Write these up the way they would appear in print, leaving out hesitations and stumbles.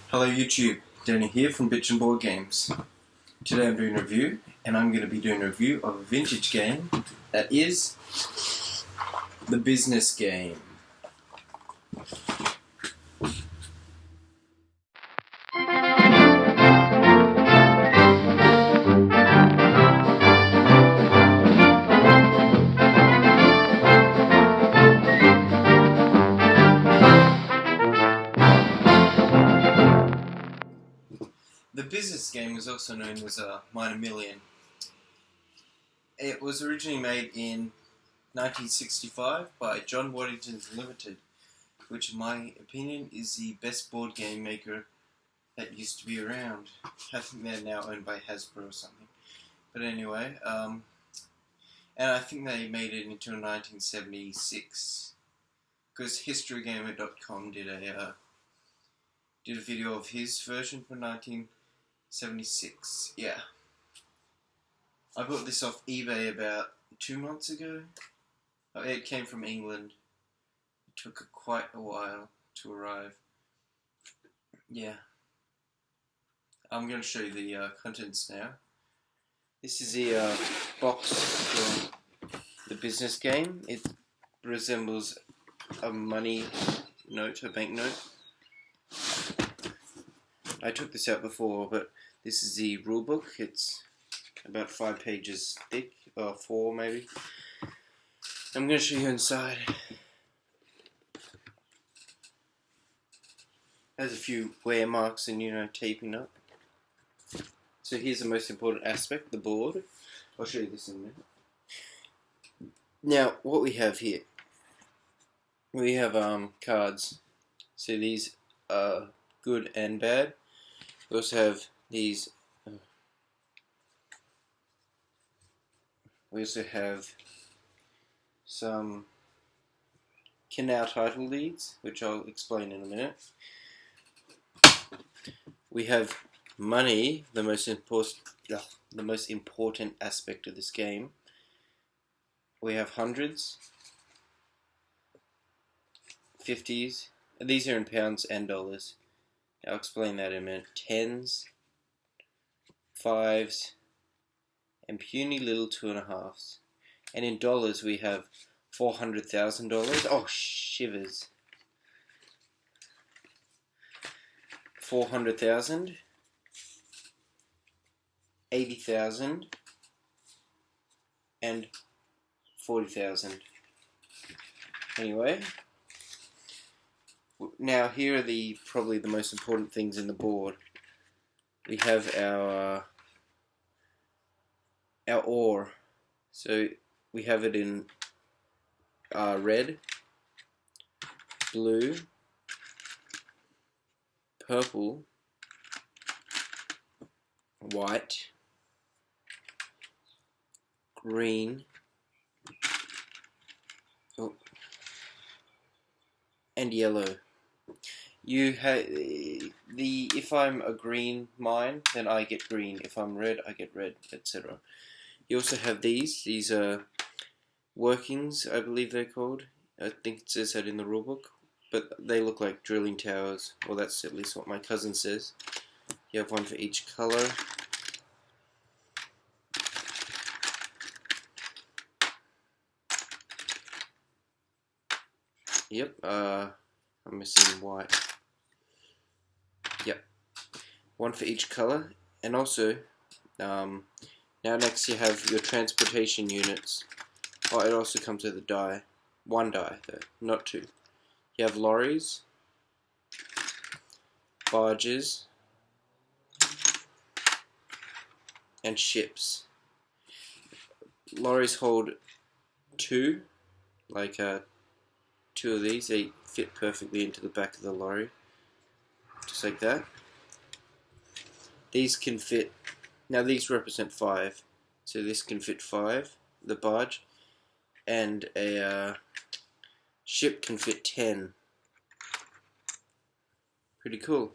Hello YouTube, Danny here from Bitch and Board Games. Today I'm doing a review, and I'm going to be doing a review of a vintage game that is The Business Game. The Business Game is also known as Mine a Million. It was originally made in 1965 by John Waddingtons Ltd, which in my opinion is the best board game maker that used to be around. I think they're now owned by Hasbro or something. But anyway, and I think they made it into 1976 because HistoryGamer.com did a video of his version for 1976. Yeah. I bought this off eBay about 2 months ago. It came from England. It took quite a while to arrive. Yeah. I'm going to show you the contents now. This is the box for The Business Game. It resembles a money note, a banknote. I took this out before, but this is the rule book. It's about 5 pages thick, or 4 maybe. I'm going to show you inside. Has a few wear marks and, taping up. So here's the most important aspect, the board. I'll show you this in a minute. Now, what we have here. We have cards. So these are good and bad. We also have these. We also have some canal title deeds, which I'll explain in a minute. We have money, the most important aspect of this game. We have hundreds, 50s. These are in pounds and dollars. I'll explain that in a minute. 10s, 5s, and puny little 2.5s. And in dollars we have $400,000. Oh, shivers. 400,000, 80,000, and 40,000. Anyway, now here are probably the most important things in the board. We have our ore. So we have it in red, blue, purple, white, green, and yellow. If I'm a green mine, then I get green. If I'm red, I get red, etc. You also have these are workings, I believe they're called. I think it says that in the rulebook. But they look like drilling towers, or that's at least what my cousin says. You have one for each color. Yep, I'm missing white. Yep, one for each color. And also, now next you have your transportation units. Oh, it also comes with a die. 1 die, though, not 2. You have lorries, barges, and ships. Lorries hold 2, like 2 of these. They fit perfectly into the back of the lorry, just like that. These can fit, now these represent 5, so this can fit 5, the barge, and a ship can fit 10. Pretty cool.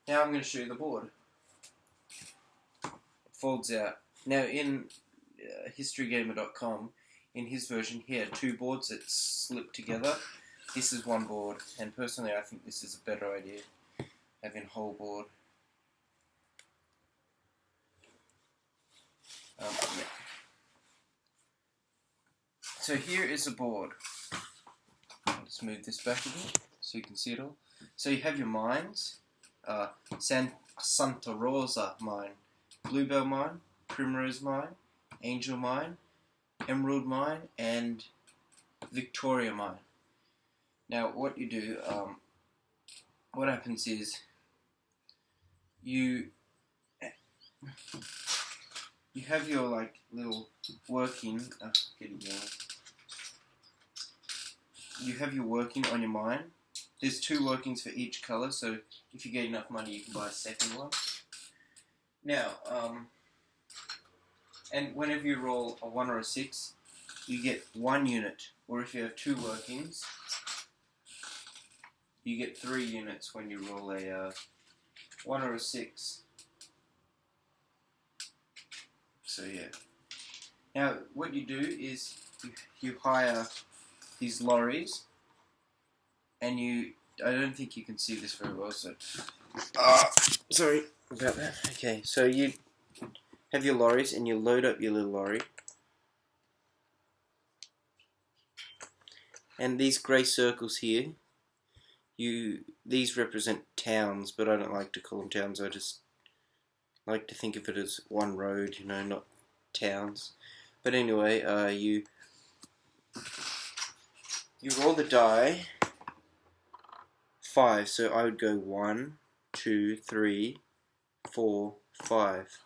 Now I'm going to show you the board. It folds out. Now in HistoryGamer.com, in his version, he had 2 boards that slip together. This is 1 board, and personally I think this is a better idea. having a whole board. Yeah. So here is a board. Let's move this back a bit so you can see it all. So you have your mines, Santa Rosa mine, Bluebell mine, Primrose mine, Angel mine, Emerald mine, and Victoria mine. Now what you do, what happens is you have your like little working, you have your working on your mine. There's 2 workings for each colour, so if you get enough money you can buy a second one. Now, and whenever you roll a 1 or a 6, you get 1 unit, or if you have 2 workings, you get 3 units when you roll a 1 or a 6. So yeah. Now what you do is you hire these lorries, and I don't think you can see this very well, so sorry about that. Okay, so you have your lorries and you load up your little lorry, and these grey circles here, these represent towns, but I don't like to call them towns. I just like to think of it as one road, you know, not towns. But anyway, you roll the die 5, so I would go 1, 2, 3, 4, 5.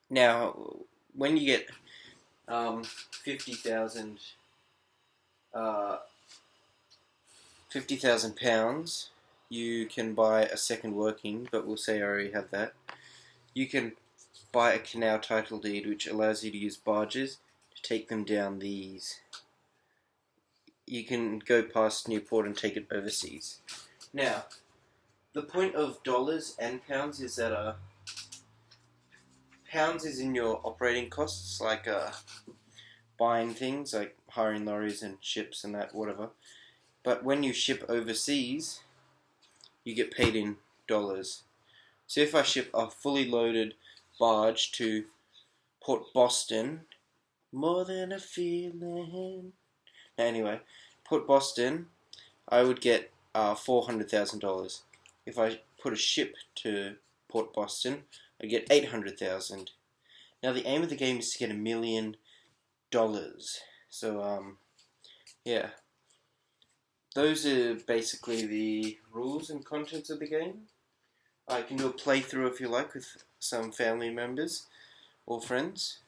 Now, when you get 50,000 £50,000, you can buy a second working, but we'll say I already have that. You can buy a canal title deed, which allows you to use barges to take them down these. You can go past Newport and take it overseas. Now, the point of dollars and pounds is that pounds is in your operating costs, like buying things, like hiring lorries and ships and that, whatever. But when you ship overseas, you get paid in dollars. So if I ship a fully loaded barge to Port Boston, more than a feeling. Anyway, Port Boston, I would get $400,000. If I put a ship to Port Boston, I get $800,000. Now the aim of the game is to get $1 million. So yeah, those are basically the rules and contents of the game. I can do a playthrough if you like with some family members or friends.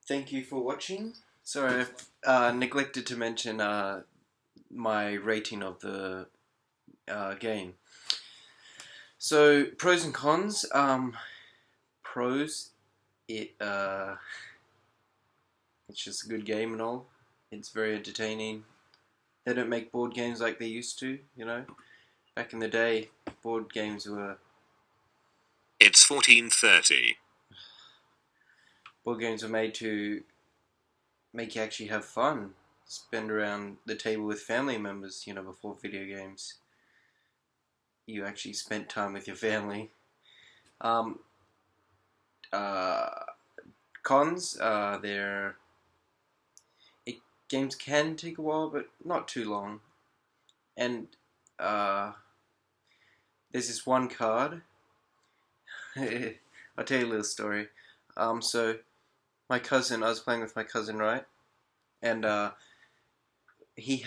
Thank you for watching. Sorry, I've neglected to mention my rating of the game. So, pros and cons. Pros, it's just a good game and all. It's very entertaining. They don't make board games like they used to, you know. Back in the day, board games were... It's 14:30. Board games were made to make you actually have fun. Spend around the table with family members, you know, before video games. You actually spent time with your family. Cons, games can take a while, but not too long. And there's this one card. I'll tell you a little story. So my cousin, I was playing with my cousin, right? And he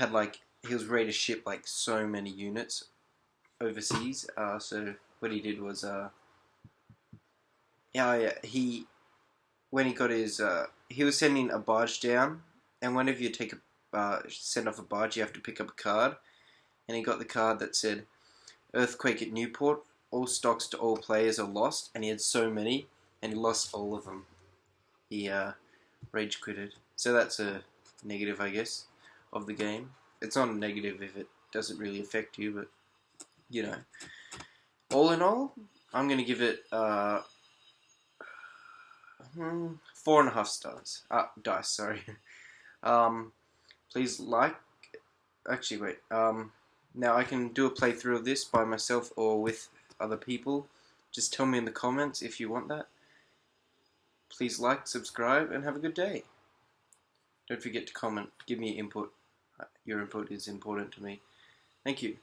was ready to ship like so many units overseas. So what he did was, when he got his, he was sending a barge down, and whenever you send off a barge, you have to pick up a card. And he got the card that said, "Earthquake at Newport. All stocks to all players are lost." And he had so many, and he lost all of them. He rage quitted. So that's a negative, I guess, of the game. It's not a negative if it doesn't really affect you, but you know. All in all, I'm gonna give it 4.5 stars. Dice, sorry. Please like. Actually, wait. Now I can do a playthrough of this by myself or with other people. Just tell me in the comments if you want that. Please like, subscribe, and have a good day. Don't forget to comment. Give me input. Your input is important to me. Thank you.